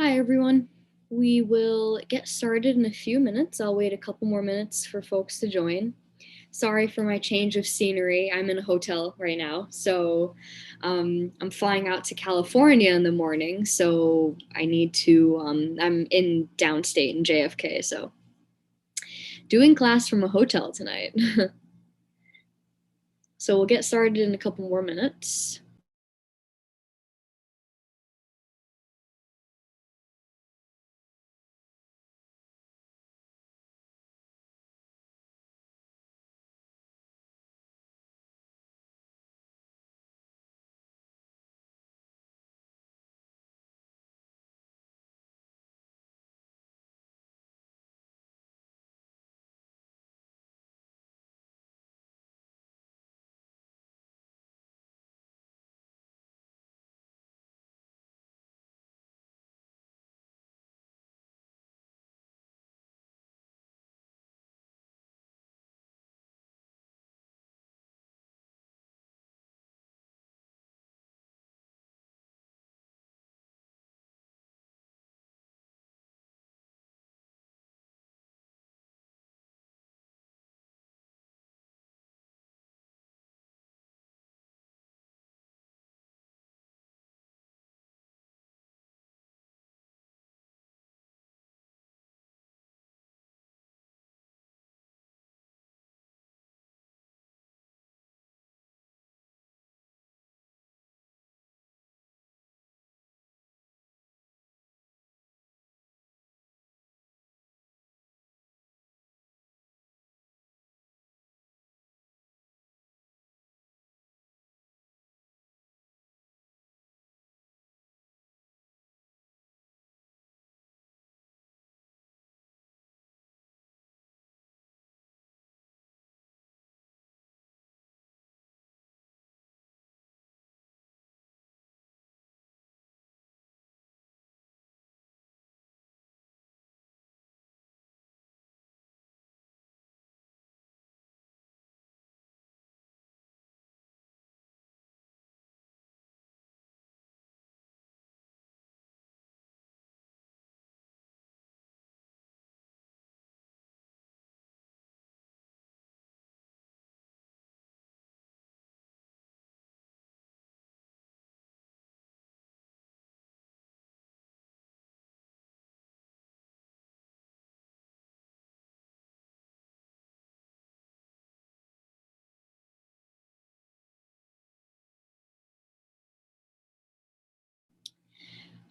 Hi, everyone. We will get started in a few minutes. I'll wait a couple more minutes for folks to join. Sorry for my change of scenery. I'm in a hotel right now, so I'm flying out to California in the morning, so I need to, I'm in downstate in JFK, so doing class from a hotel tonight. So we'll get started in a couple more minutes.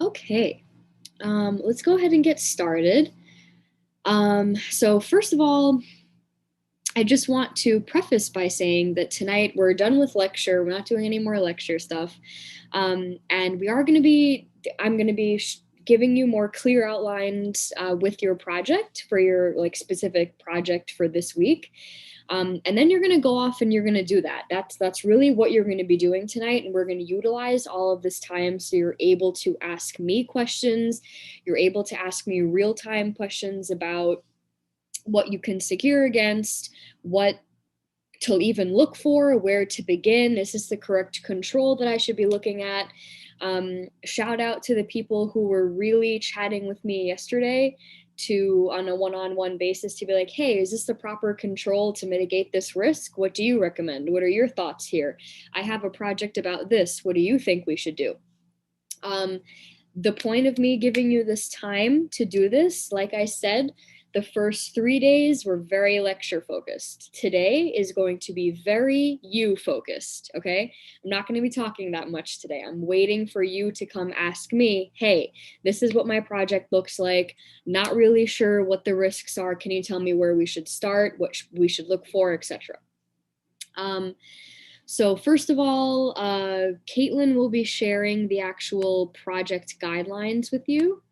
Okay, let's go ahead and get started. So first of all, I just want to preface by saying that tonight we're done with lecture. We're not doing any more lecture stuff. And we are going to be, I'm going to be giving you more clear outlines with your project for your like specific project for this week. And then you're going to go off and you're going to do that. That's really what you're going to be doing tonight. And we're going to utilize all of this time so you're able to ask me questions. You're able to ask me real-time questions about what you can secure against, what to even look for, where to begin. Is this the correct control that I should be looking at? Shout out to the people who were really chatting with me yesterday to on a one-on-one basis to be like, hey, is this the proper control to mitigate this risk? What do you recommend? What are your thoughts here? I have a project about this. What do you think we should do? The point of me giving you this time to do this, like I said, the first 3 days were very lecture focused. Today is going to be very you focused, okay? I'm not going to be talking that much today. I'm waiting for you to come ask me, hey, this is what my project looks like. Not really sure what the risks are. Can you tell me where we should start, what we should look for, etc. So first of all, Caitlin will be sharing the actual project guidelines with you.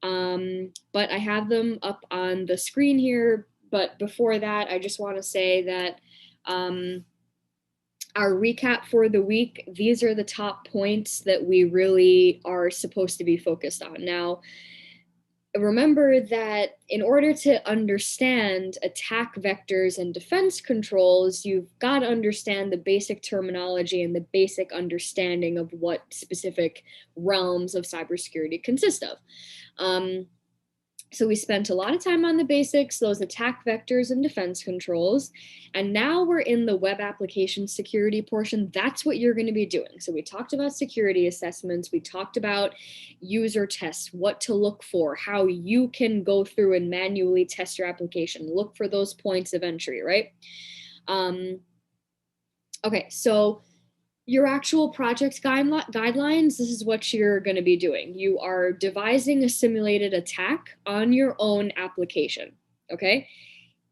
But I have them up on the screen here. But before that, I just want to say that our recap for the week, these are the top points that we really are supposed to be focused on. Now, remember that in order to understand attack vectors and defense controls, you've got to understand the basic terminology and the basic understanding of what specific realms of cybersecurity consist of. So we spent a lot of time on the basics, those attack vectors and defense controls, and now we're in the web application security portion. That's what you're going to be doing. So we talked about security assessments, we talked about user tests, what to look for, how you can go through and manually test your application, look for those points of entry, right? Okay, so your actual project guidelines, this is what you're going to be doing. You are devising a simulated attack on your own application, okay?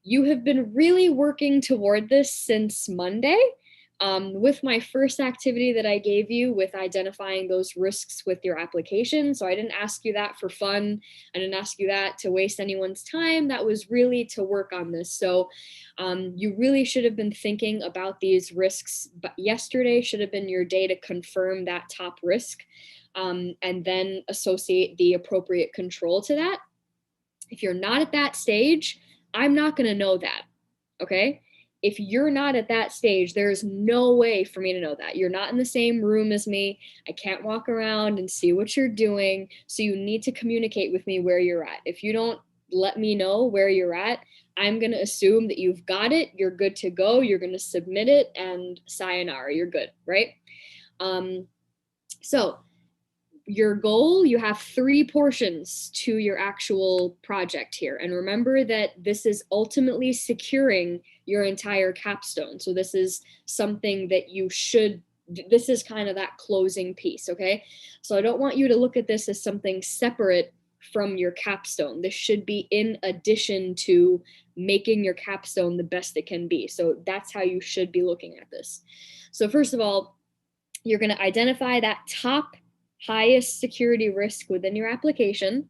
You have been really working toward this since Monday. With my first activity that I gave you with identifying those risks with your application. So I didn't ask you that for fun. I didn't ask you that to waste anyone's time. That was really to work on this. So you really should have been thinking about these risks, but yesterday should have been your day to confirm that top risk and then associate the appropriate control to that. If you're not at that stage, I'm not going to know that, okay? If you're not at that stage, there's no way for me to know that. You're not in the same room as me. I can't walk around and see what you're doing. So you need to communicate with me where you're at. If you don't let me know where you're at, I'm going to assume that you've got it, you're good to go, you're going to submit it, and sayonara, you're good, right? So your goal, you have 3 portions to your actual project here. And remember that this is ultimately securing your entire capstone. So this is something that you should, this is kind of that closing piece, okay? So I don't want you to look at this as something separate from your capstone. This should be in addition to making your capstone the best it can be. So that's how you should be looking at this. So first of all, you're going to identify that top highest security risk within your application.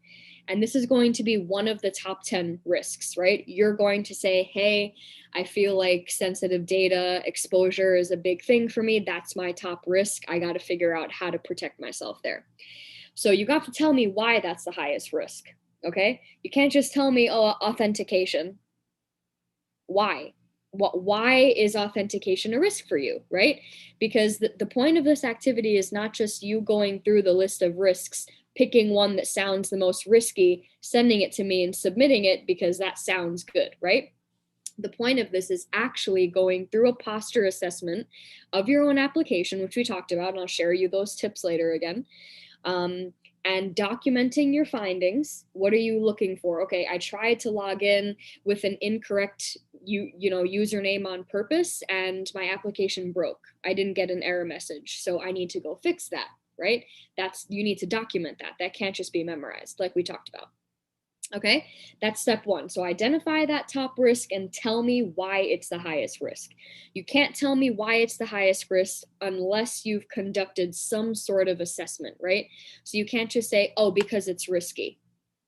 And this is going to be one of the top 10 risks, right? You're going to say, hey, I feel like sensitive data exposure is a big thing for me. That's my top risk. I got to figure out how to protect myself there. So you got to tell me why that's the highest risk, okay? You can't just tell me, oh, authentication. Why? Why is authentication a risk for you, right? Because the point of this activity is not just you going through the list of risks, picking one that sounds the most risky, sending it to me and submitting it because that sounds good, right? The point of this is actually going through a posture assessment of your own application, which we talked about, and I'll share you those tips later again. And documenting your findings. What are you looking for? Okay, I tried to log in with an incorrect username on purpose and my application broke. I didn't get an error message, so I need to go fix that, right? You need to document that. That can't just be memorized like we talked about. Okay, that's step 1. So identify that top risk and tell me why it's the highest risk. You can't tell me why it's the highest risk unless you've conducted some sort of assessment, right? So you can't just say, oh, because it's risky,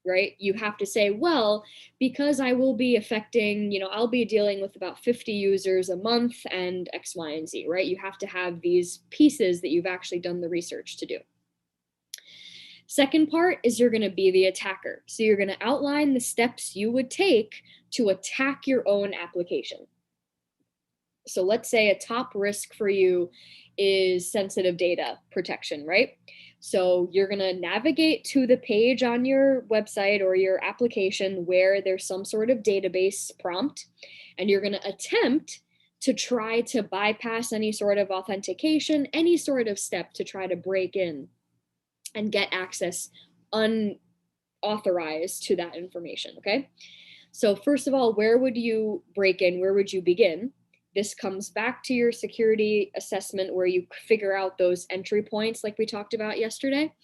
right? You have to say, well, because I will be affecting, I'll be dealing with about 50 users a month and X, Y, and Z, right? You have to have these pieces that you've actually done the research to do. Second part is you're going to be the attacker. So you're going to outline the steps you would take to attack your own application. So let's say a top risk for you is sensitive data protection, right? So you're going to navigate to the page on your website or your application where there's some sort of database prompt, and you're going to attempt to try to bypass any sort of authentication, any sort of step to try to break in and get access unauthorized to that information, okay? So first of all, where would you break in? Where would you begin? This comes back to your security assessment where you figure out those entry points like we talked about yesterday.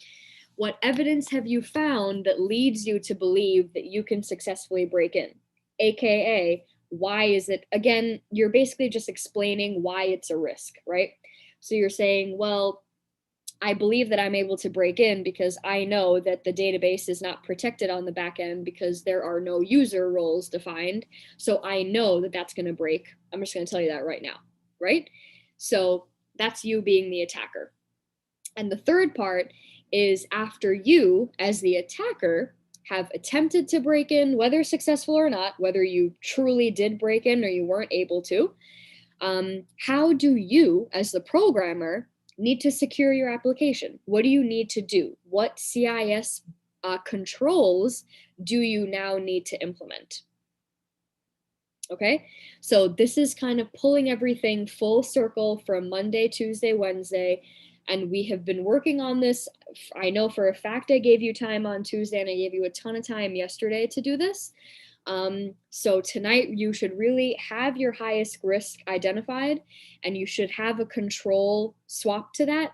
What evidence have you found that leads you to believe that you can successfully break in? AKA, why is it? Again, you're basically just explaining why it's a risk, right? So you're saying, well, I believe that I'm able to break in because I know that the database is not protected on the back end because there are no user roles defined. So I know that that's going to break. I'm just going to tell you that right now, right? So that's you being the attacker. And the third part is after you, as the attacker, have attempted to break in, whether successful or not, whether you truly did break in or you weren't able to. How do you, as the programmer, need to secure your application? What do you need to do? What CIS controls do you now need to implement? Okay, so this is kind of pulling everything full circle from Monday, Tuesday, Wednesday, and we have been working on this. I know for a fact I gave you time on Tuesday, and I gave you a ton of time yesterday to do this. So tonight you should really have your highest risk identified, and you should have a control swap to that.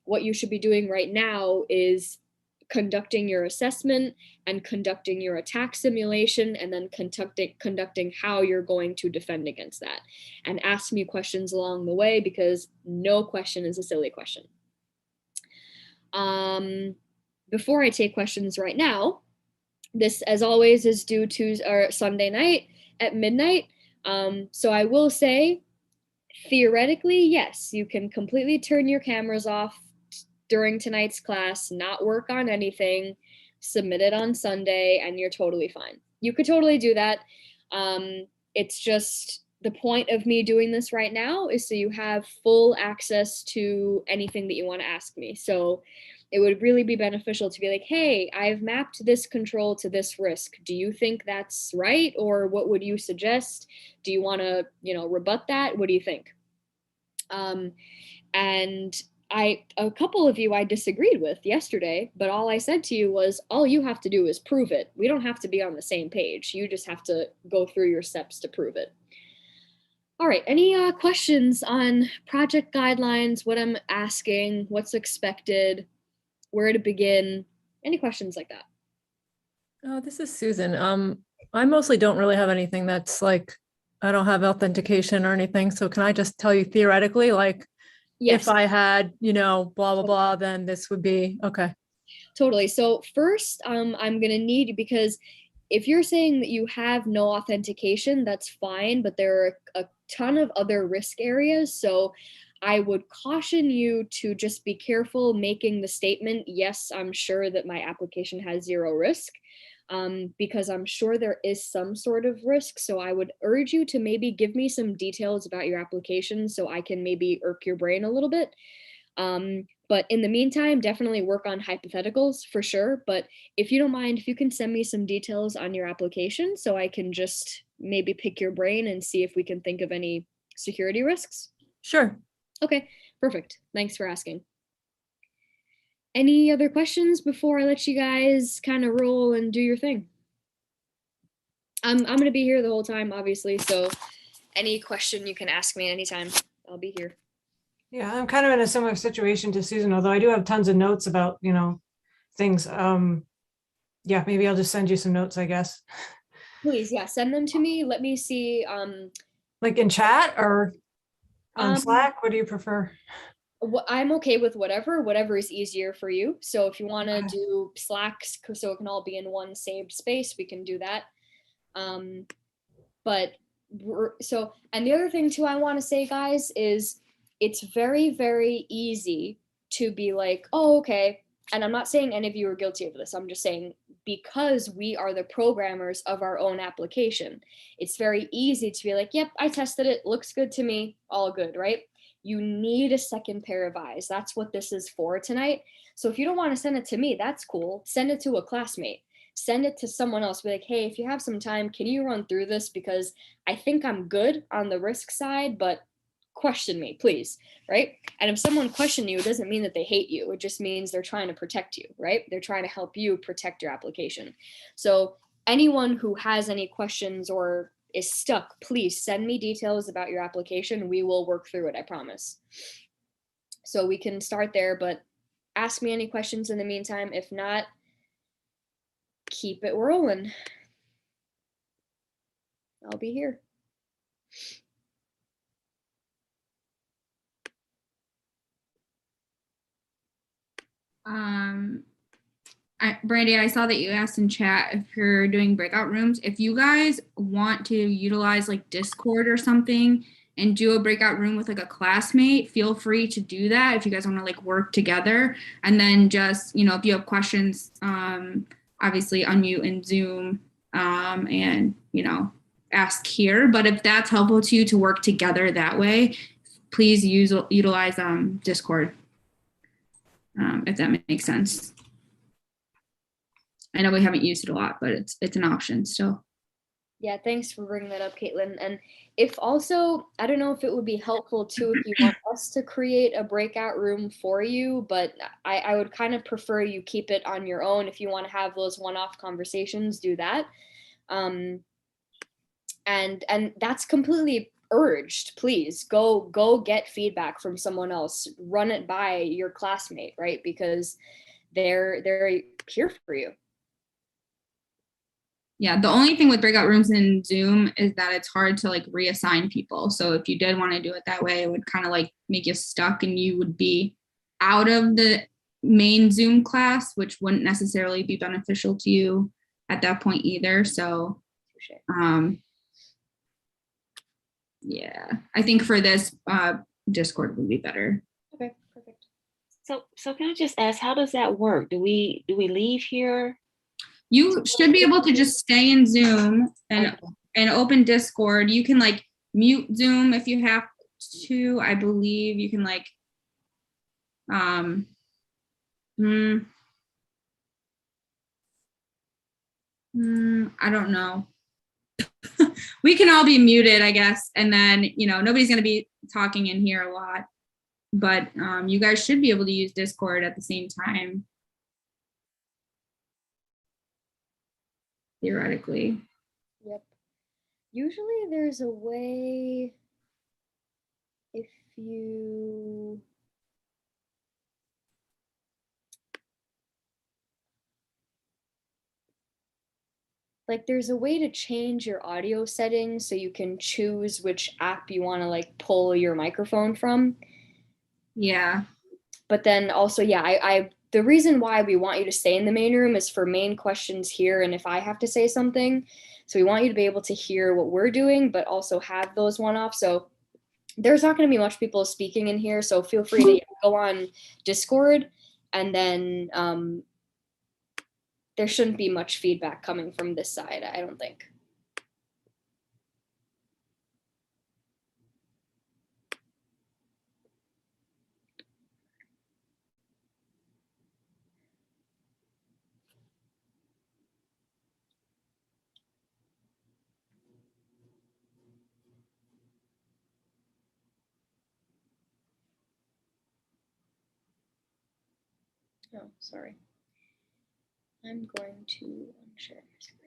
What you should be doing right now is conducting your assessment and conducting your attack simulation, and then conducting how you're going to defend against that. And ask me questions along the way, because no question is a silly question. Before I take questions right now, this, as always, is due Tuesday or Sunday night at midnight. So I will say, theoretically, yes, you can completely turn your cameras off during tonight's class, not work on anything, submit it on Sunday, and you're totally fine. You could totally do that. It's just the point of me doing this right now is so you have full access to anything that you want to ask me. So it would really be beneficial to be like, hey, I've mapped this control to this risk. Do you think that's right? Or what would you suggest? Do you want to, rebut that? What do you think? And a couple of you I disagreed with yesterday, but all I said to you was, all you have to do is prove it. We don't have to be on the same page. You just have to go through your steps to prove it. All right, any questions on project guidelines, what I'm asking, what's expected, where to begin? Any questions like that? Oh, this is Susan. I mostly don't really have anything that's like, I don't have authentication or anything. So can I just tell you theoretically, like, Yes. if I had, blah, blah, blah, then this would be okay. Totally. So first, I'm going to need, because if you're saying that you have no authentication, that's fine, but there are a ton of other risk areas. So I would caution you to just be careful making the statement, yes, I'm sure that my application has zero risk, because I'm sure there is some sort of risk. So I would urge you to maybe give me some details about your application so I can maybe irk your brain a little bit. But in the meantime, definitely work on hypotheticals for sure. But if you don't mind, if you can send me some details on your application so I can just maybe pick your brain and see if we can think of any security risks. Sure. Okay, perfect. Thanks for asking. Any other questions before I let you guys kind of roll and do your thing? I'm going to be here the whole time, obviously. So any question you can ask me anytime. I'll be here. Yeah, I'm kind of in a similar situation to Susan, although I do have tons of notes about, things. Yeah, maybe I'll just send you some notes, I guess. Please, yeah, send them to me. Let me see. Like in chat or on Slack? What do you prefer? I'm okay with whatever is easier for you. So if you want to do Slack so it can all be in one saved space, we can do that. And the other thing too I want to say, guys, is it's very, very easy to be like, oh, okay. And I'm not saying any of you are guilty of this. I'm just saying, because we are the programmers of our own application, it's very easy to be like, yep, I tested it, looks good to me, all good, right? You need a second pair of eyes. That's what this is for tonight. So if you don't want to send it to me, that's cool. Send it to a classmate. Send it to someone else. Be like, hey, if you have some time, can you run through this? Because I think I'm good on the risk side, but question me, please, right? And if someone questions you, it doesn't mean that they hate you. It just means they're trying to protect you, right? They're trying to help you protect your application. So anyone who has any questions or is stuck, please send me details about your application. We will work through it, I promise. So we can start there, but ask me any questions in the meantime. If not, keep it rolling. I'll be here. Brandy, I saw that you asked in chat if you're doing breakout rooms. If you guys want to utilize like Discord or something and do a breakout room with like a classmate, feel free to do that if you guys want to like work together. And then just, if you have questions, I obviously unmute in Zoom and, ask here. But if that's helpful to you to work together that way, please utilize Discord, if that makes sense. I know we haven't used it a lot, but it's an option still. Yeah, thanks for bringing that up, Caitlin. And if also, I don't know if it would be helpful too if you want us to create a breakout room for you, but I would kind of prefer you keep it on your own. If you want to have those one-off conversations, do that. And that's completely urged. Please go get feedback from someone else. Run it by your classmate, right? Because they're here for you. Yeah, the only thing with breakout rooms in Zoom is that it's hard to like reassign people. So if you did want to do it that way, it would kind of like make you stuck and you would be out of the main Zoom class, which wouldn't necessarily be beneficial to you at that point either. So yeah, I think for this, Discord would be better. Okay, perfect. So can I just ask, how does that work? Do we leave here? You should be able to just stay in Zoom and open Discord. You can like mute Zoom if you have to. I believe you can like, I don't know. We can all be muted, I guess. And then, nobody's going to be talking in here a lot, but you guys should be able to use Discord at the same time. Theoretically. Yep. Usually there's a way if you there's a way to change your audio settings so you can choose which app you want to like pull your microphone from. Yeah. But then also, yeah, the reason why we want you to stay in the main room is for main questions here. And if I have to say something, so we want you to be able to hear what we're doing, but also have those one-offs. So there's not going to be much people speaking in here. So feel free to go on Discord, and then there shouldn't be much feedback coming from this side, I don't think. Oh, sorry. I'm going to unshare my screen.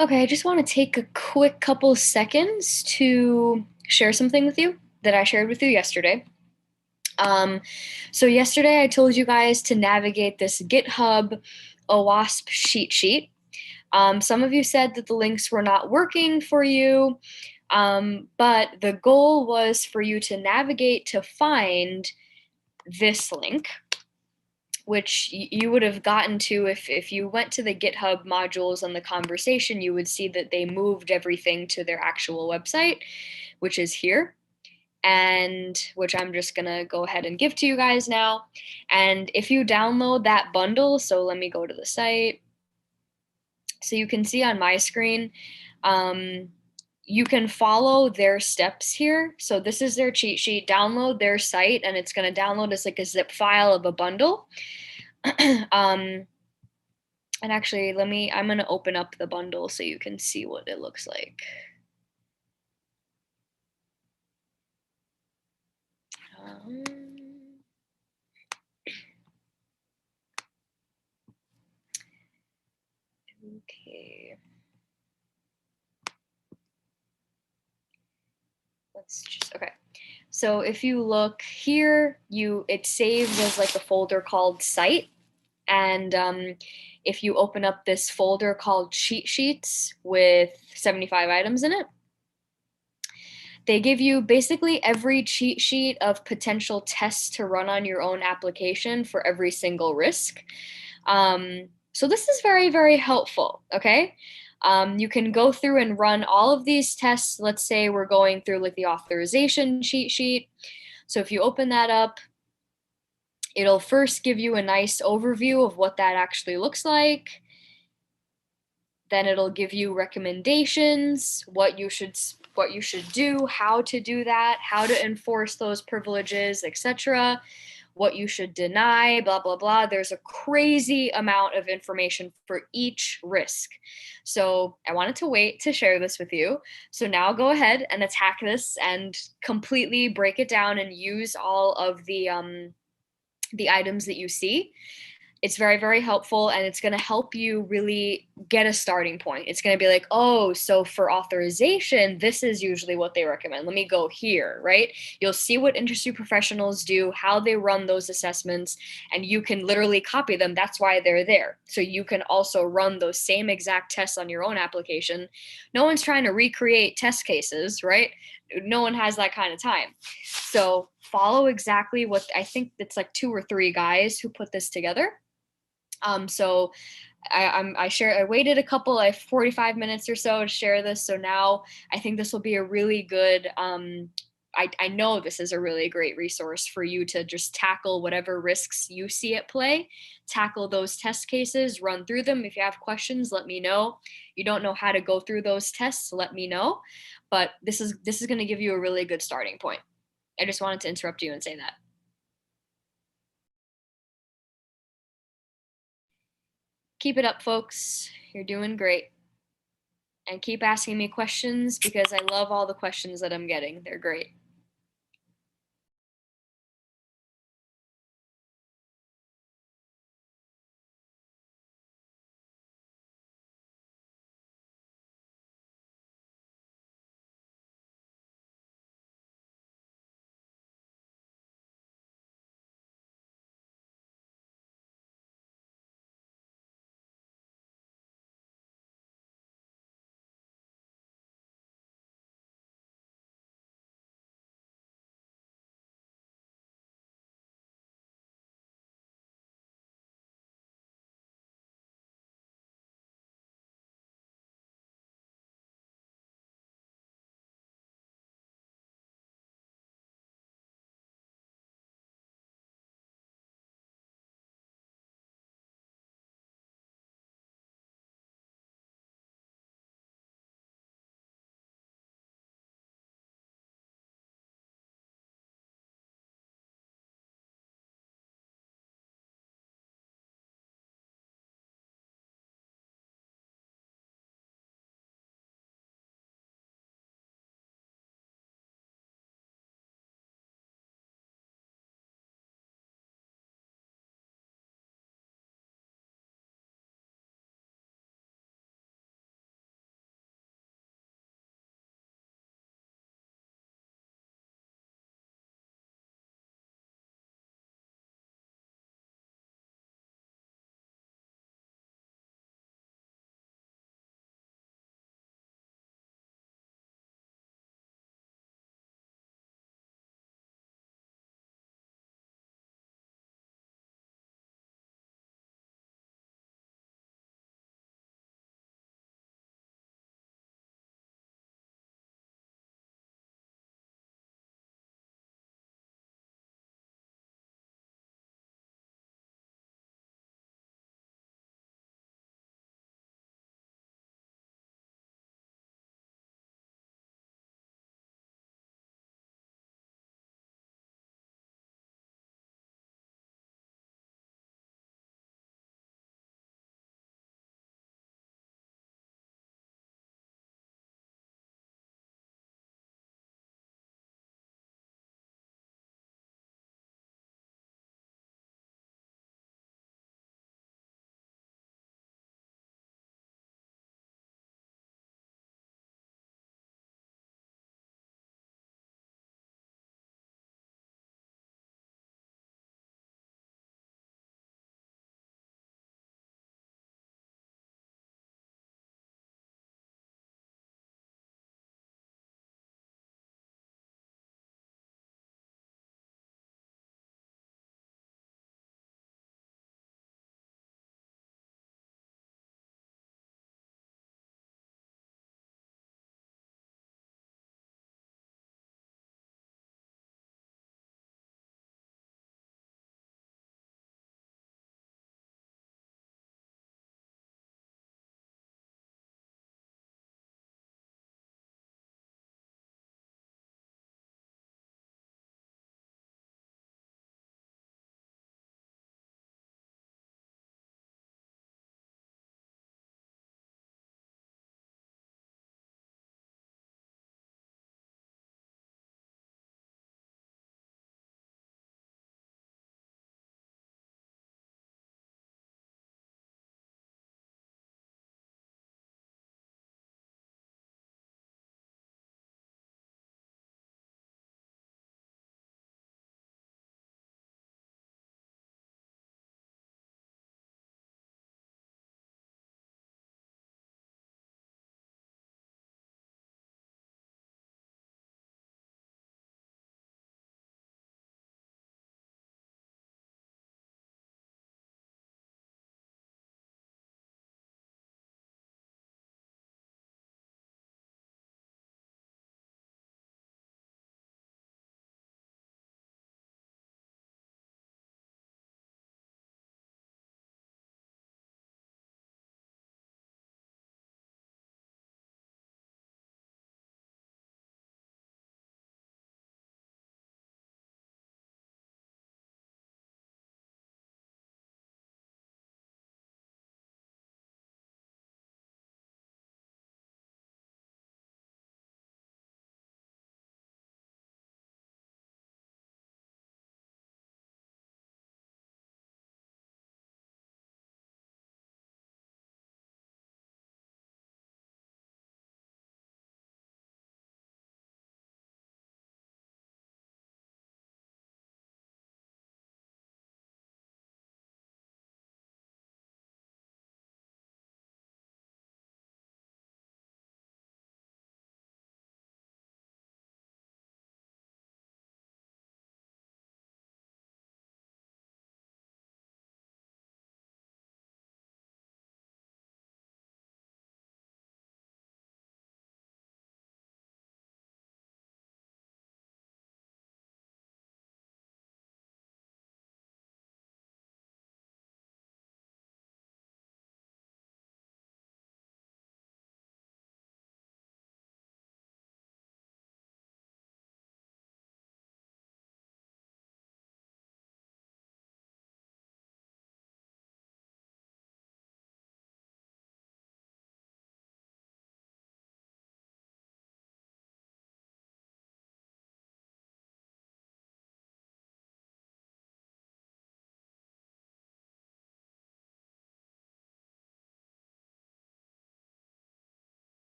Okay, I just want to take a quick couple seconds to share something with you that I shared with you yesterday. So yesterday I told you guys to navigate this GitHub OWASP cheat sheet. Some of you said that the links were not working for you, but the goal was for you to navigate to find this link, which you would have gotten to if you went to the GitHub modules on the conversation, you would see that they moved everything to their actual website, which is here, and which I'm just gonna go ahead and give to you guys now. And if you download that bundle, so let me go to the site. So you can see on my screen, you can follow their steps here. So this is their cheat sheet. Download their site, and it's going to download as like a zip file of a bundle. And actually, I'm going to open up the bundle so you can see what it looks like. Okay. Okay. So if you look here, it's saved as like a folder called site. And if you open up this folder called cheat sheets with 75 items in it, they give you basically every cheat sheet of potential tests to run on your own application for every single risk. So this is very, very helpful, okay? You can go through and run all of these tests. Let's say we're going through like the authorization cheat sheet. So if you open that up, it'll first give you a nice overview of what that actually looks like. Then it'll give you recommendations, what you should do, how to do that, how to enforce those privileges, etc., what you should deny, blah, blah, blah. There's a crazy amount of information for each risk. So I wanted to wait to share this with you. So now go ahead and attack this and completely break it down and use all of the items that you see. It's very, very helpful, and it's going to help you really get a starting point. It's going to be like, oh, so for authorization, this is usually what they recommend. Let me go here, right? You'll see what industry professionals do, how they run those assessments, and you can literally copy them. That's why they're there. So you can also run those same exact tests on your own application. No one's trying to recreate test cases, right? No one has that kind of time. So follow exactly what I think it's like 2 or 3 guys who put this together. So I waited a couple like 45 minutes or so to share this. So now I think this will be a really good, I know this is a really great resource for you to just tackle whatever risks you see at play, tackle those test cases, run through them. If you have questions, let me know. You don't know how to go through those tests, let me know. But this is going to give you a really good starting point. I just wanted to interrupt you and say that. Keep it up, folks. You're doing great. And keep asking me questions because I love all the questions that I'm getting. They're great.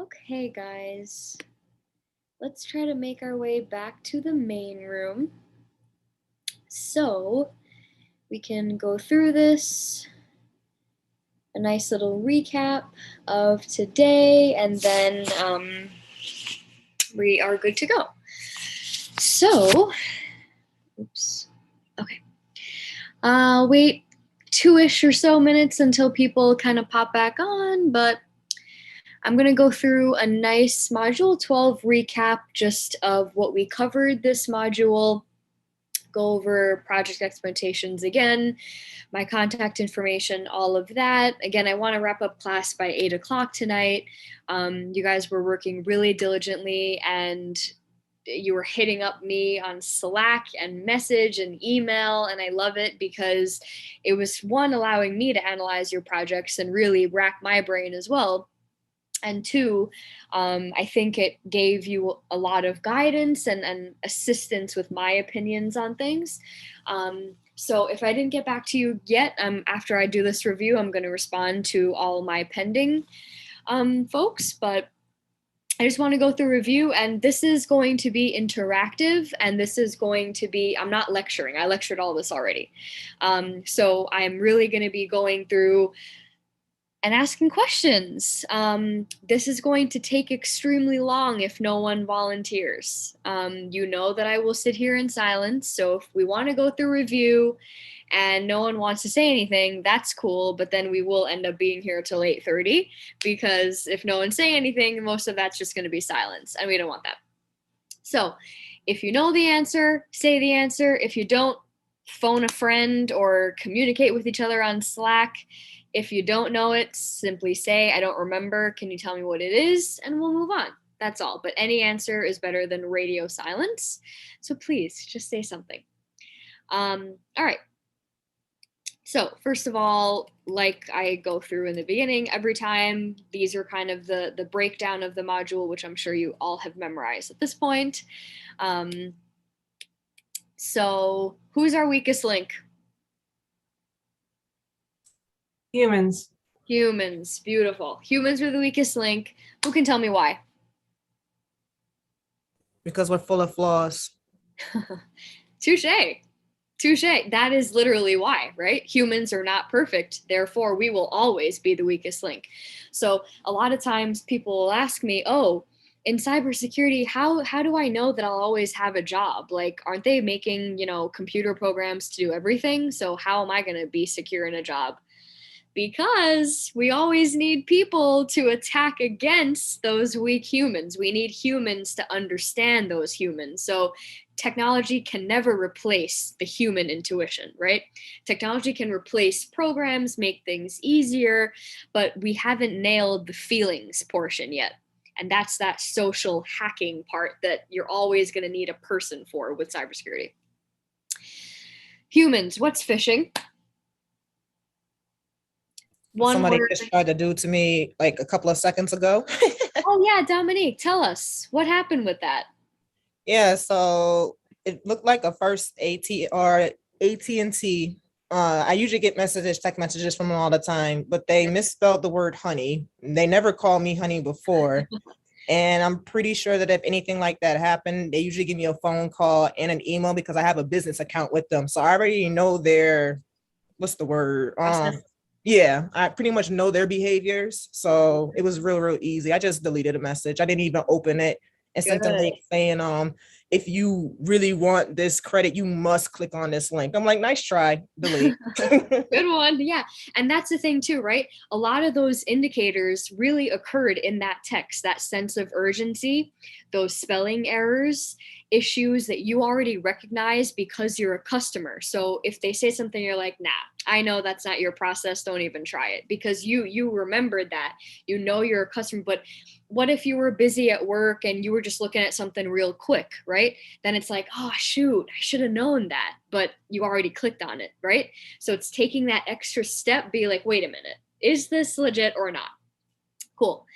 Okay, guys, let's try to make our way back to the main room. So we can go through this, a nice little recap of today, and then we are good to go. So, oops, okay. Wait 2-ish or so minutes until people kind of pop back on, but I'm going to go through a nice Module 12 recap just of what we covered this module, go over project expectations again, my contact information, all of that. Again, I want to wrap up class by 8 o'clock tonight. You guys were working really diligently, and you were hitting up me on Slack and message and email, and I love it because it was, one, allowing me to analyze your projects and really rack my brain as well. And two, I think it gave you a lot of guidance and assistance with my opinions on things. So if I didn't get back to you yet, after I do this review, I'm going to respond to all my pending folks, but I just want to go through review, and this is going to be interactive, and this is going to be, I'm not lecturing. I lectured all this already. So I'm really going to be going through and asking questions. This is going to take extremely long if no one volunteers. You know that I will sit here in silence, so if we want to go through review and no one wants to say anything, that's cool, but then we will end up being here till 8:30, because if no one's saying anything, most of that's just going to be silence, and we don't want that. So if you know the answer, say the answer. If you don't, phone a friend or communicate with each other on Slack. If you don't know it, simply say, I don't remember. Can you tell me what it is? And we'll move on. That's all. But any answer is better than radio silence. So please just say something. All right. So first of all, like I go through in the beginning every time, these are kind of the breakdown of the module, which I'm sure you all have memorized at this point. So who's our weakest link? Humans. Humans. Beautiful. Humans are the weakest link. Who can tell me why? Because we're full of flaws. Touche. Touche. That is literally why, right? Humans are not perfect. Therefore, we will always be the weakest link. So a lot of times people will ask me, oh, in cybersecurity, how do I know that I'll always have a job? Like, aren't they making, computer programs to do everything? So how am I going to be secure in a job? Because we always need people to attack against those weak humans. We need humans to understand those humans. So technology can never replace the human intuition, right? Technology can replace programs, make things easier, but we haven't nailed the feelings portion yet. And that's that social hacking part that you're always going to need a person for with cybersecurity. Humans, what's phishing? Somebody just tried to do to me like a couple of seconds ago. Oh yeah, Dominique, tell us what happened with that. Yeah, so it looked like a first AT&T. I usually get text messages from them all the time, but they misspelled the word honey. They never called me honey before. And I'm pretty sure that if anything like that happened, they usually give me a phone call and an email because I have a business account with them. So I already know their, what's the word? Yeah, I pretty much know their behaviors. So it was real easy. I just deleted a message. I didn't even open it and sent a link saying, if you really want this credit, you must click on this link. I'm like, nice try, delete. Good one. Yeah. And that's the thing too, right? A lot of those indicators really occurred in that text, that sense of urgency, those spelling errors, issues that you already recognize because you're a customer. So if they say something, you're like, nah, I know that's not your process. Don't even try it, because you remembered that, you're a customer. But what if you were busy at work and you were just looking at something real quick, right? Then it's like, oh, shoot, I should have known that, but you already clicked on it, right? So it's taking that extra step, be like, wait a minute, is this legit or not? Cool.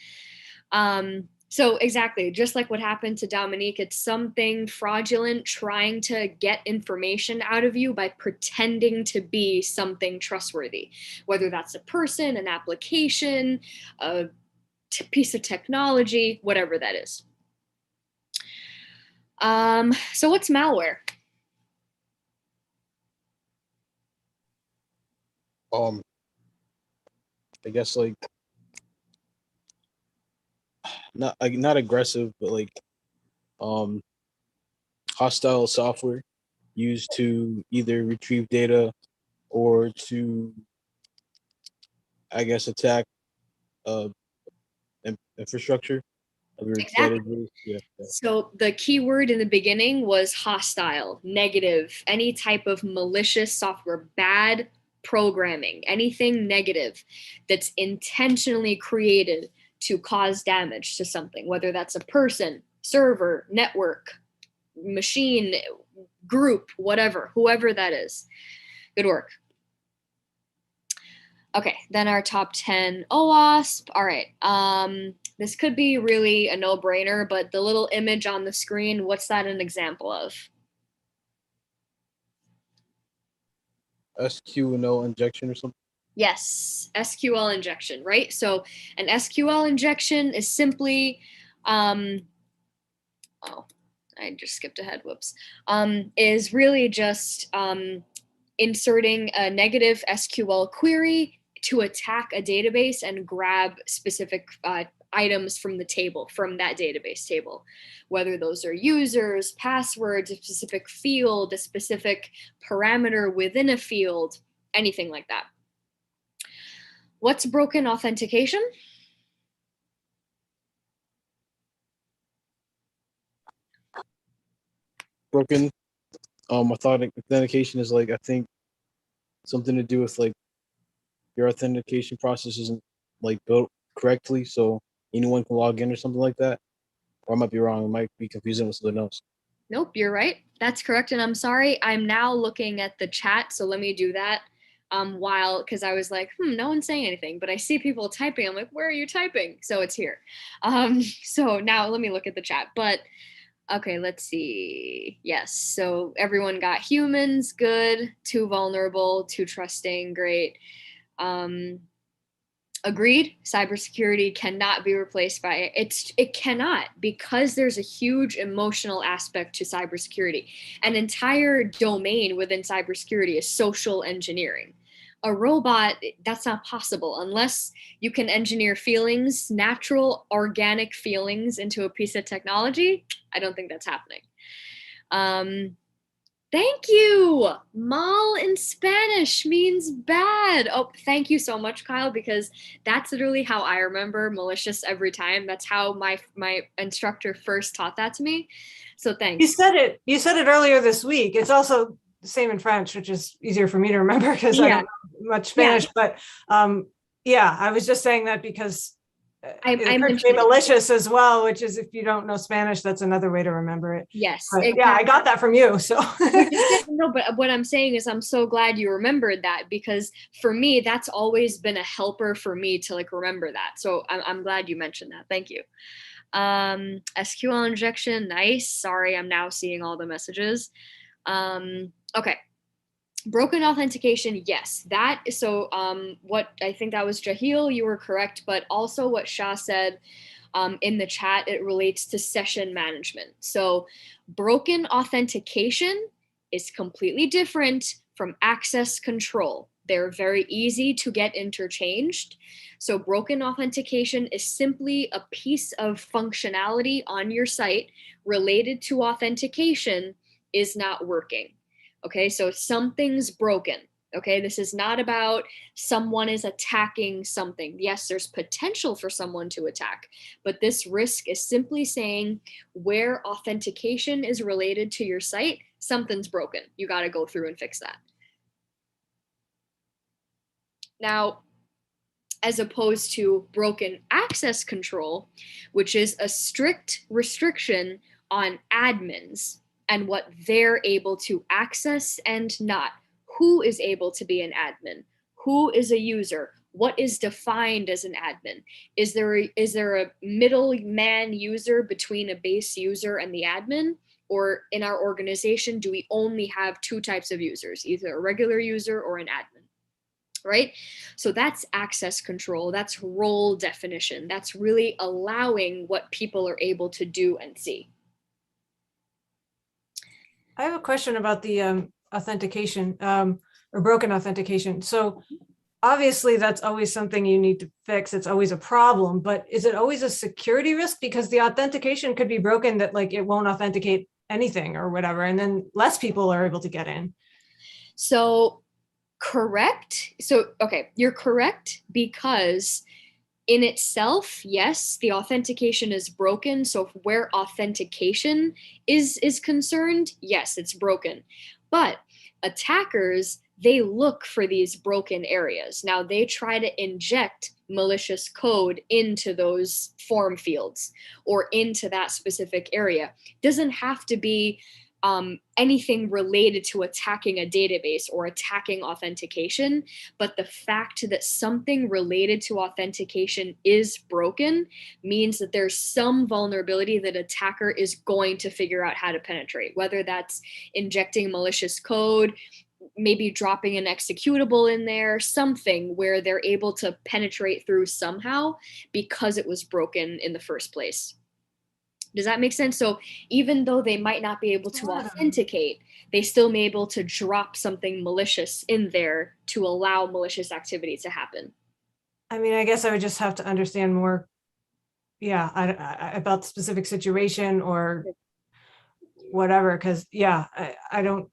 So exactly, just like what happened to Dominique, it's something fraudulent trying to get information out of you by pretending to be something trustworthy, whether that's a person, an application, piece of technology, whatever that is. So what's malware? I guess like not aggressive, but like hostile software used to either retrieve data or to, I guess, attack infrastructure of your Exactly. database. Yeah. So the key word in the beginning was hostile, negative, any type of malicious software, bad programming, anything negative that's intentionally created to cause damage to something, whether that's a person, server, network, machine, group, whatever, whoever that is. Good work. Okay, then our top 10 OWASP. All right. This could be really a no-brainer, but the little image on the screen, what's that an example of? SQL injection or something. Yes, SQL injection, right? So an SQL injection is simply, oh, I just skipped ahead, whoops, is really just inserting a negative SQL query to attack a database and grab specific items from the table, from that database table, whether those are users, passwords, a specific field, a specific parameter within a field, anything like that. What's broken authentication? Broken authentication is like, I think, something to do with like your authentication process isn't like built correctly, so anyone can log in or something like that. Or I might be wrong. I might be confusing with something else. Nope, you're right. That's correct. And I'm sorry, I'm now looking at the chat, so let me do that because I was like, no one's saying anything, but I see people typing. I'm like, where are you typing? So it's here. So now let me look at the chat. But okay, let's see. Yes, so everyone got humans, good, too vulnerable, too trusting, great. Agreed, cybersecurity cannot be replaced by it. It cannot, because there's a huge emotional aspect to cybersecurity. An entire domain within cybersecurity is social engineering. A robot, that's not possible unless you can engineer feelings, natural, organic feelings into a piece of technology. I don't think that's happening. Thank you. Mal in Spanish means bad. Oh, thank you so much, Kyle, because that's literally how I remember malicious every time. That's how my instructor first taught that to me. So thanks. You said it earlier this week. It's also the same in French, which is easier for me to remember because I don't know much Spanish. Yeah. But yeah, I was just saying that because it could be malicious as well, which is, if you don't know Spanish, that's another way to remember it. Yes, exactly. Yeah, I got that from you. So no, but what I'm saying is I'm so glad you remembered that, because for me, that's always been a helper for me to like remember that. So I'm glad you mentioned that. Thank you. SQL injection, nice. Sorry, I'm now seeing all the messages. Okay. Broken authentication, yes, that. So what I think that was Jahil, you were correct, but also what Shah said in the chat, it relates to session management. So broken authentication is completely different from access control. They're very easy to get interchanged. So broken authentication is simply a piece of functionality on your site related to authentication is not working. Okay, so something's broken. Okay, this is not about someone is attacking something. Yes, there's potential for someone to attack, but this risk is simply saying where authentication is related to your site, something's broken. You got to go through and fix that. Now, as opposed to broken access control, which is a strict restriction on admins and what they're able to access and not. Who is able to be an admin? Who is a user? What is defined as an admin? Is there a middleman user between a base user and the admin? Or in our organization, do we only have two types of users, either a regular user or an admin? right? So that's access control, that's role definition, that's really allowing what people are able to do and see. I have a question about the authentication or broken authentication. So obviously that's always something you need to fix. It's always a problem, but is it always a security risk? Because the authentication could be broken that like it won't authenticate anything or whatever, and then less people are able to get in. So correct. So, okay, you're correct because in itself, yes, the authentication is broken. So where authentication is concerned, yes, it's broken. But attackers, they look for these broken areas. Now they try to inject malicious code into those form fields or into that specific area. Doesn't have to be anything related to attacking a database or attacking authentication, but the fact that something related to authentication is broken means that there's some vulnerability that attacker is going to figure out how to penetrate, whether that's injecting malicious code, maybe dropping an executable in there, something where they're able to penetrate through somehow because it was broken in the first place. Does that make sense? So even though they might not be able to authenticate, they still may be able to drop something malicious in there to allow malicious activity to happen. I mean, I guess I would just have to understand more, yeah, about the specific situation or whatever, because yeah, I don't,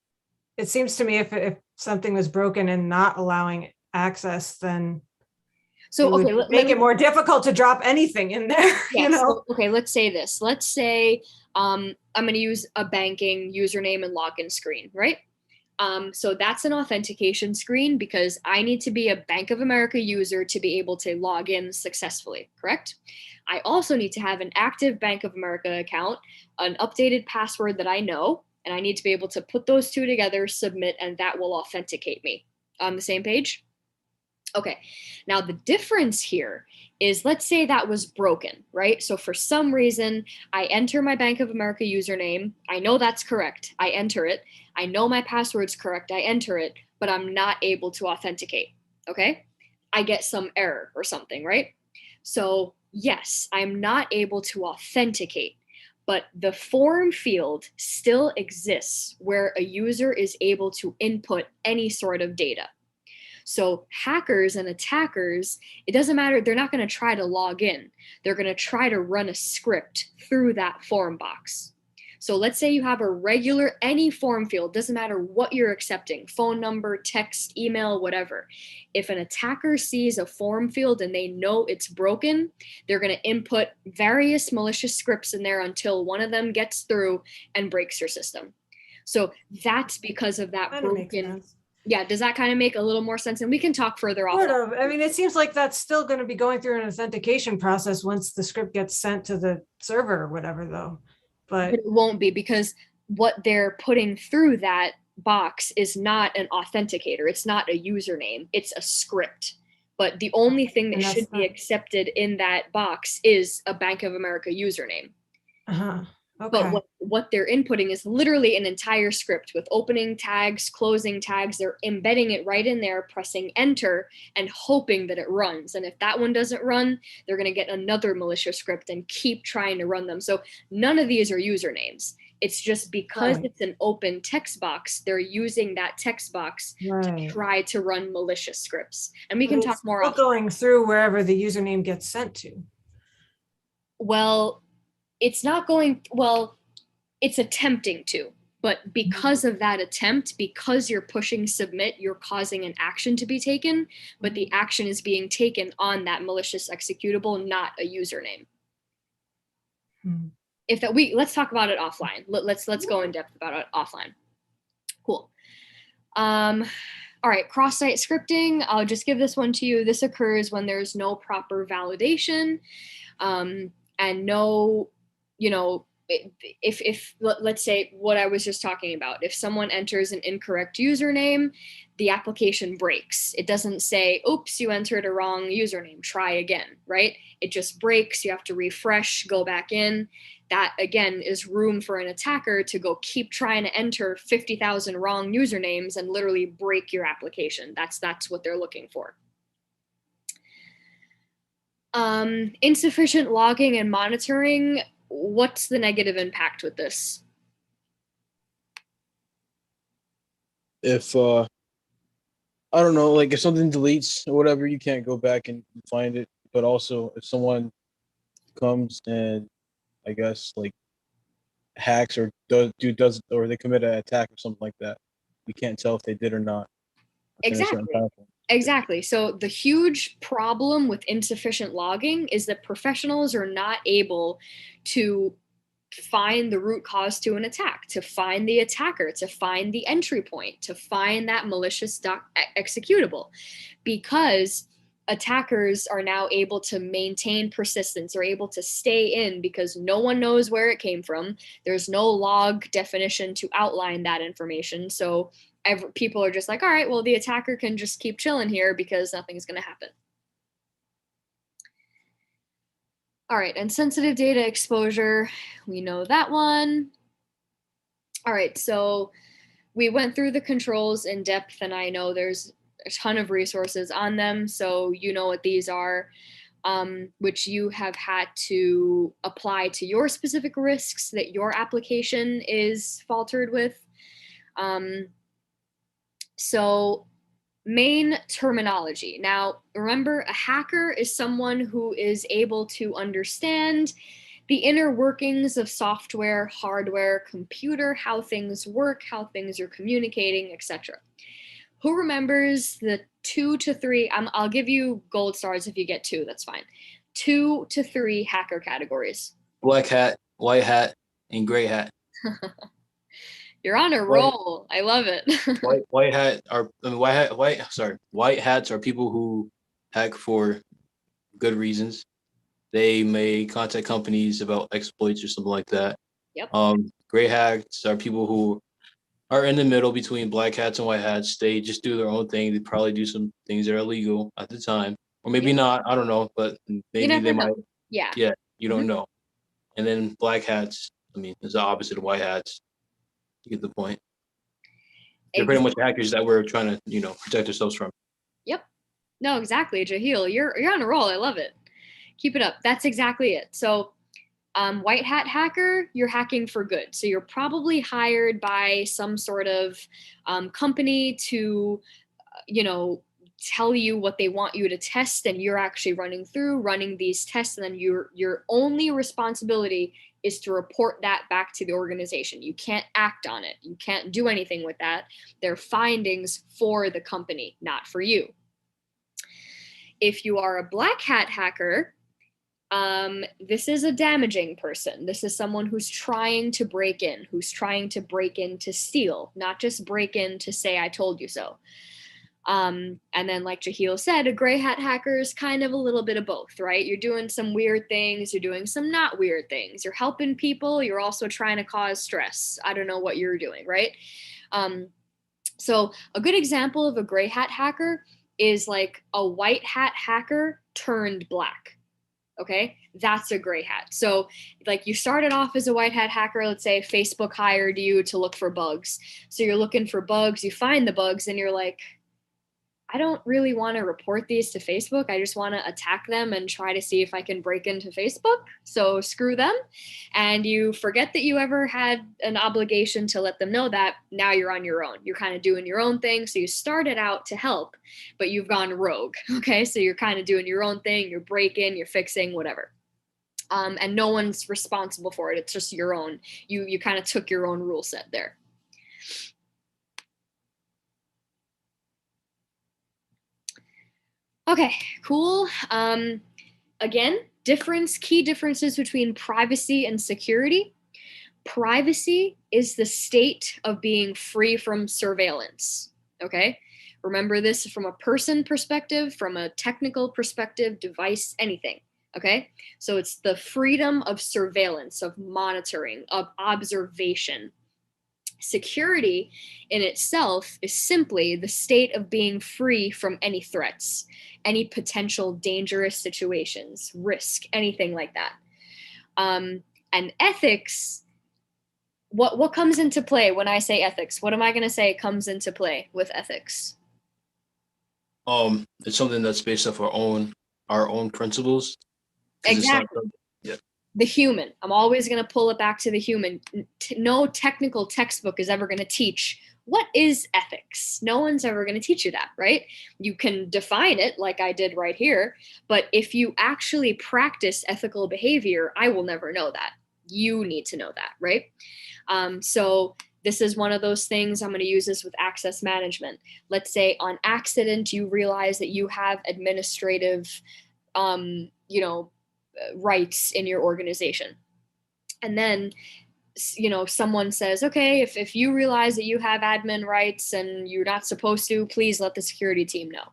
it seems to me if something was broken and not allowing access, then so okay, make it more difficult to drop anything in there. Yes, you know? so, okay, let's say this. Let's say I'm going to use a banking username and login screen, right? So that's an authentication screen because I need to be a Bank of America user to be able to log in successfully, correct? I also need to have an active Bank of America account, an updated password that I know, and I need to be able to put those two together, submit, and that will authenticate me. On the same page? Okay, now the difference here is, let's say that was broken, right? So for some reason, I enter my Bank of America username. I know that's correct. I enter it. I know my password's correct. I enter it, but I'm not able to authenticate, okay? I get some error or something, right? So yes, I'm not able to authenticate, but the form field still exists where a user is able to input any sort of data. So hackers and attackers, it doesn't matter, they're not going to try to log in. They're going to try to run a script through that form box. So let's say you have a regular, any form field, doesn't matter what you're accepting, phone number, text, email, whatever. If an attacker sees a form field and they know it's broken, they're going to input various malicious scripts in there until one of them gets through and breaks your system. So that's because of that broken. Yeah, does that kind of make a little more sense? And we can talk further off. Sort of. I mean, it seems like that's still going to be going through an authentication process once the script gets sent to the server or whatever, though. But it won't be, because what they're putting through that box is not an authenticator. It's not a username. It's a script. But the only thing that should be accepted in that box is a Bank of America username. Okay. But what they're inputting is literally an entire script with opening tags, closing tags. They're embedding it right in there, pressing enter and hoping that it runs. And if that one doesn't run, they're going to get another malicious script and keep trying to run them. So none of these are usernames. It's just because it's an open text box, they're using that text box to try to run malicious scripts. And we can talk more about going through wherever the username gets sent to. Well, it's not going, well, it's attempting to, but because of that attempt, because you're pushing submit, you're causing an action to be taken, but the action is being taken on that malicious executable, not a username. If that let's talk about it offline. Let's go in depth about it offline. Cool. All right, cross-site scripting. I'll just give this one to you. This occurs when there's no proper validation and no, if let's say what I was just talking about, if someone enters an incorrect username, the application breaks. It doesn't say, oops, you entered a wrong username, try again, right? It just breaks. You have to refresh, go back in. That again is room for an attacker to go keep trying to enter 50,000 wrong usernames and literally break your application. That's what they're looking for. Insufficient logging and monitoring. What's the negative impact with this? If I don't know, like if something deletes or whatever, you can't go back and find it. But also, if someone comes and I guess like hacks or does or they commit an attack or something like that, you can't tell if they did or not. Exactly. So the huge problem with insufficient logging is that professionals are not able to find the root cause to an attack, to find the attacker, to find the entry point, to find that malicious executable, because attackers are now able to maintain persistence, are able to stay in because no one knows where it came from. There's no log definition to outline that information. So people are just like, all right, well, the attacker can just keep chilling here because nothing's going to happen. All right, and sensitive data exposure, we know that one. All right, so we went through the controls in depth, and I know there's a ton of resources on them, so you know what these are, which you have had to apply to your specific risks that your application is faltered with. So main terminology. Now, remember, a hacker is someone who is able to understand the inner workings of software, hardware, computer, how things work, how things are communicating, etc. Who remembers the 2 to 3? I'll give you gold stars if you get 2, that's fine. 2 to 3 hacker categories. Black hat, white hat, and gray hat. You're on a roll. I love it. White hats are people who hack for good reasons. They may contact companies about exploits or something like that. Yep. Gray hats are people who are in the middle between black hats and white hats. They just do their own thing. They probably do some things that are illegal at the time, or maybe not. I don't know, but maybe they might. Yeah. Yeah, you don't know. And then black hats, I mean, is the opposite of white hats. You get the point. They're pretty much hackers that we're trying to, protect ourselves from. Yep. No, exactly, Jahil. You're on a roll. I love it. Keep it up. That's exactly it. So white hat hacker, you're hacking for good. So you're probably hired by some sort of company to, tell you what they want you to test, and you're actually running these tests, and then your only responsibility is to report that back to the organization. You can't act on it. You can't do anything with that. They're findings for the company, not for you. If you are a black hat hacker, this is a damaging person. This is someone who's trying to break in, to steal, not just break in to say, I told you so. And then like Jahil said, a gray hat hacker is kind of a little bit of both, right? You're doing some weird things, you're doing some not weird things. You're helping people, you're also trying to cause stress. I don't know what you're doing, right? So a good example of a gray hat hacker is like a white hat hacker turned black. Okay, that's a gray hat. So like you started off as a white hat hacker, let's say Facebook hired you to look for bugs. So you're looking for bugs, you find the bugs, and you're like, I don't really want to report these to Facebook. I just want to attack them and try to see if I can break into Facebook. So screw them. And you forget that you ever had an obligation to let them know that. Now you're on your own. You're kind of doing your own thing. So you started out to help, but you've gone rogue. Okay. So you're kind of doing your own thing. You're breaking, you're fixing, whatever. And no one's responsible for it. It's just your own. You kind of took your own rule set there. Okay, cool. Again, key differences between privacy and security. Privacy is the state of being free from surveillance, okay? Remember this from a person perspective, from a technical perspective, device, anything, Okay, so it's the freedom of surveillance, of monitoring, of observation. Security in itself is simply the state of being free from any threats, any potential dangerous situations, risk, anything like that. And ethics, what comes into play when I say ethics? What am I going to say comes into play with ethics? It's something that's based off our own principles. Exactly. The human. I'm always going to pull it back to the human. No technical textbook is ever going to teach what is ethics. No one's ever going to teach you that, right? You can define it like I did right here, but if you actually practice ethical behavior, I will never know that. You need to know that, right? So this is one of those things. I'm going to use this with access management. Let's say on accident, you realize that you have administrative, rights in your organization. And then, someone says, okay, if you realize that you have admin rights and you're not supposed to, please let the security team know.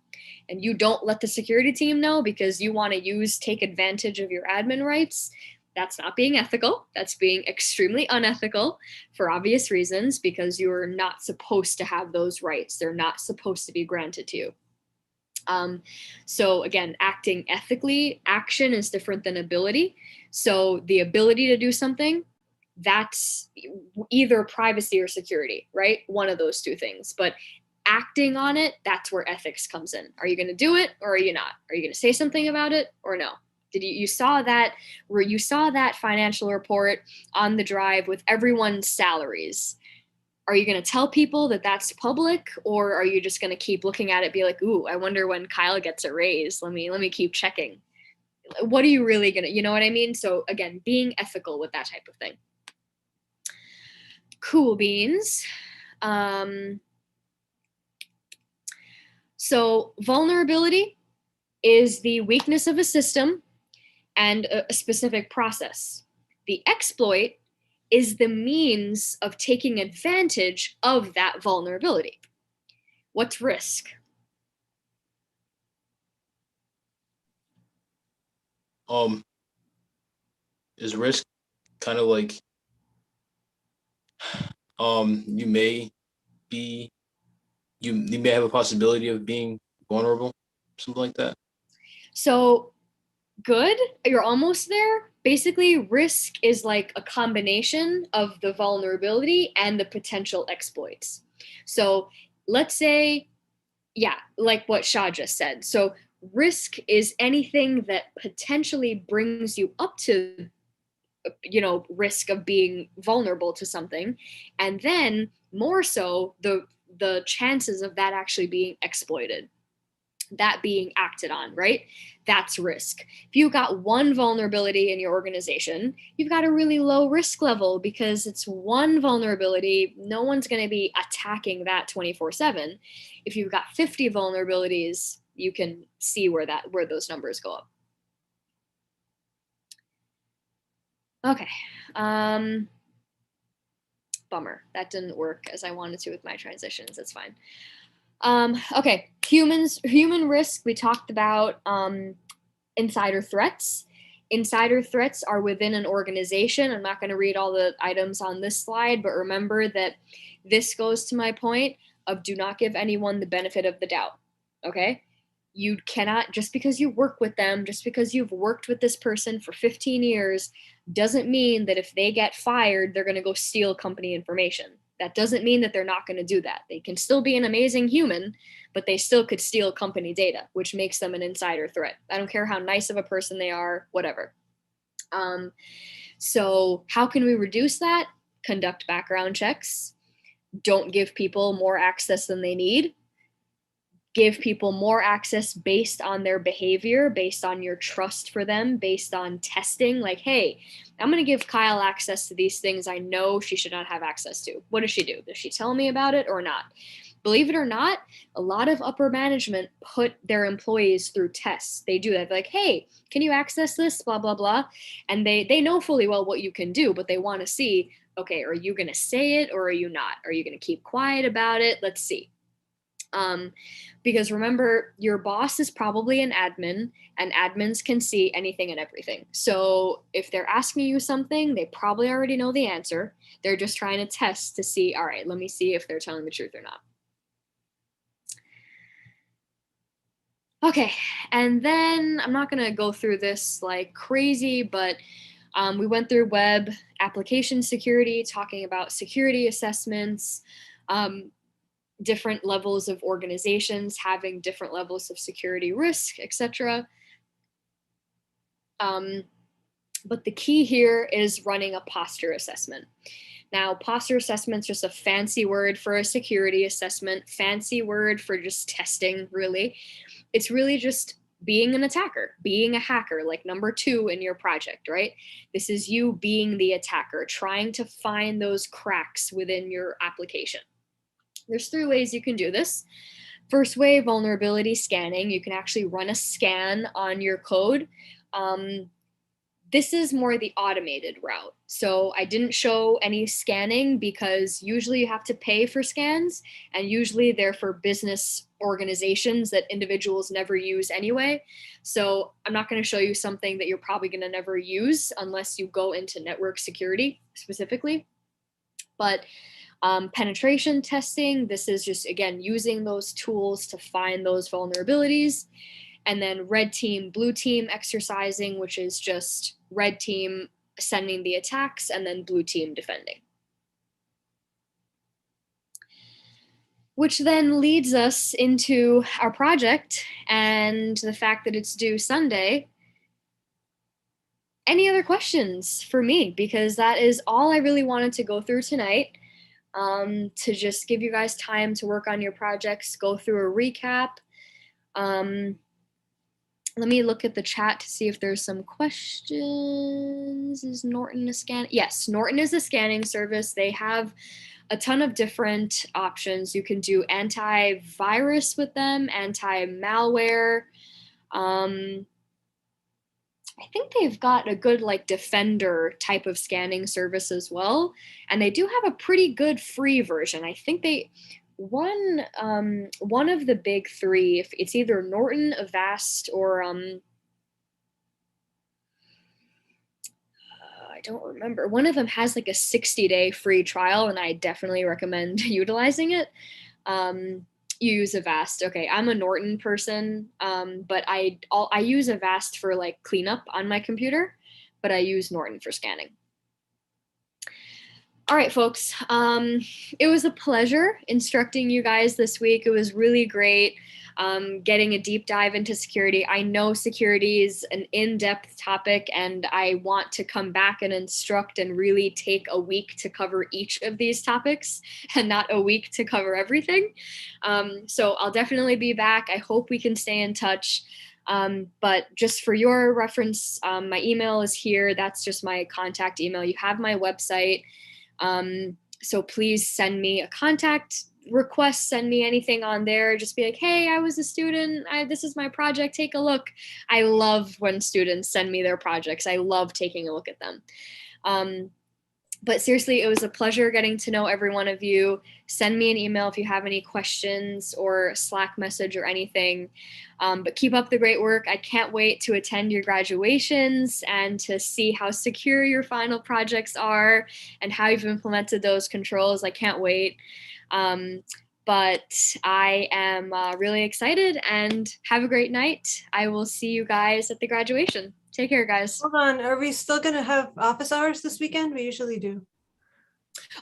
And you don't let the security team know because you want to take advantage of your admin rights. That's not being ethical. That's being extremely unethical for obvious reasons, because you're not supposed to have those rights. They're not supposed to be granted to you. So again, acting ethically, action is different than ability. So the ability to do something, that's either privacy or security, right? One of those two things. But acting on it, that's where ethics comes in. Are you going to do it or are you not? Are you going to say something about it or no? Did you saw that financial report on the drive with everyone's salaries? Are you going to tell people that that's public, or are you just going to keep looking at it, be like, ooh, I wonder when Kyle gets a raise. Let me keep checking. What are you really going to, you know what I mean? So again, being ethical with that type of thing. Cool beans. So vulnerability is the weakness of a system and a specific process. The exploit is the means of taking advantage of that vulnerability. What's risk? Is risk kind of like you may have a possibility of being vulnerable, something like that? So good, you're almost there. Basically, risk is like a combination of the vulnerability and the potential exploits. So let's say, yeah, like what Shah just said. So risk is anything that potentially brings you up to, risk of being vulnerable to something. And then more so, the chances of that actually being exploited, that being acted on, right? That's risk. If you've got one vulnerability in your organization, you've got a really low risk level because it's one vulnerability. No one's going to be attacking that 24/7. If you've got 50 vulnerabilities, you can see where those numbers go up. Okay. Bummer. That didn't work as I wanted to with my transitions. That's fine. Okay, human risk, we talked about insider threats. Insider threats are within an organization. I'm not going to read all the items on this slide, but remember that this goes to my point of do not give anyone the benefit of the doubt, okay? You cannot, just because you work with them, just because you've worked with this person for 15 years, doesn't mean that if they get fired, they're going to go steal company information. That doesn't mean that they're not going to do that. They can still be an amazing human, but they still could steal company data, which makes them an insider threat. I don't care how nice of a person they are, whatever. So how can we reduce that? Conduct background checks. Don't give people more access than they need. Give people more access based on their behavior, based on your trust for them, based on testing. Like, hey, I'm going to give Kyle access to these things I know she should not have access to. What does she do? Does she tell me about it or not? Believe it or not, a lot of upper management put their employees through tests. They do that. They're like, hey, can you access this? Blah, blah, blah. And they know fully well what you can do, but they want to see, okay, are you going to say it or are you not? Are you going to keep quiet about it? Let's see. Because remember, your boss is probably an admin, and admins can see anything and everything. So if they're asking you something, they probably already know the answer. They're just trying to test to see, all right, let me see if they're telling the truth or not. Okay, and then I'm not gonna go through this like crazy, but we went through web application security, talking about security assessments, different levels of organizations having different levels of security risk, etc. But the key here is running a posture assessment. Now, posture assessment is just a fancy word for a security assessment, fancy word for just testing, really. It's really just being an attacker, being a hacker, like number 2 in your project, right? This is you being the attacker, trying to find those cracks within your application. There's 3 ways you can do this. First way, vulnerability scanning. You can actually run a scan on your code. This is more the automated route. So I didn't show any scanning because usually you have to pay for scans, and usually they're for business organizations that individuals never use anyway. So I'm not going to show you something that you're probably going to never use unless you go into network security specifically. But penetration testing, this is just, again, using those tools to find those vulnerabilities. And then red team, blue team exercising, which is just red team sending the attacks and then blue team defending. Which then leads us into our project and the fact that it's due Sunday. Any other questions for me? Because that is all I really wanted to go through tonight, to just give you guys time to work on your projects, go through a recap. Let me look at the chat to see if there's some questions. Is Norton a scan? Yes, Norton is a scanning service. They have a ton of different options. You can do antivirus with them, anti-malware. I think they've got a good like defender type of scanning service as well. And they do have a pretty good free version. I think one of the big 3, if it's either Norton, Avast, or I don't remember. One of them has like a 60-day free trial, and I definitely recommend utilizing it. You use Avast. Okay, I'm a Norton person, but I use Avast for like cleanup on my computer, but I use Norton for scanning. All right, folks, it was a pleasure instructing you guys this week. It was really great getting a deep dive into security. I know security is an in-depth topic, and I want to come back and instruct and really take a week to cover each of these topics and not a week to cover everything. So I'll definitely be back. I hope we can stay in touch. But just for your reference, my email is here. That's just my contact email. You have my website. So please send me a contact request, send me anything on there. Just be like, hey, I was a student. This is my project. Take a look. I love when students send me their projects. I love taking a look at them. But seriously, it was a pleasure getting to know every one of you. Send me an email if you have any questions or Slack message or anything. But keep up the great work. I can't wait to attend your graduations and to see how secure your final projects are and how you've implemented those controls. I can't wait. But I am really excited, and have a great night. I will see you guys at the graduation. Take care, guys. Hold on, are we still gonna have office hours this weekend? We usually do.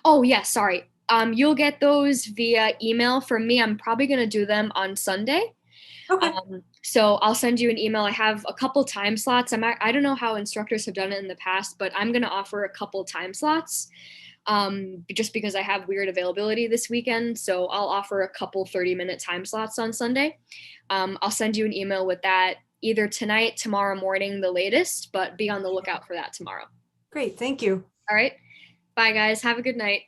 Oh, yeah, sorry. You'll get those via email from me. I'm probably gonna do them on Sunday. Okay. So I'll send you an email. I have a couple time slots. I don't know how instructors have done it in the past, but I'm gonna offer a couple time slots. Just because I have weird availability this weekend. So I'll offer a couple 30-minute time slots on Sunday. I'll send you an email with that either tonight, tomorrow morning, the latest, but be on the lookout for that tomorrow. Great, thank you. All right. Bye, guys. Have a good night.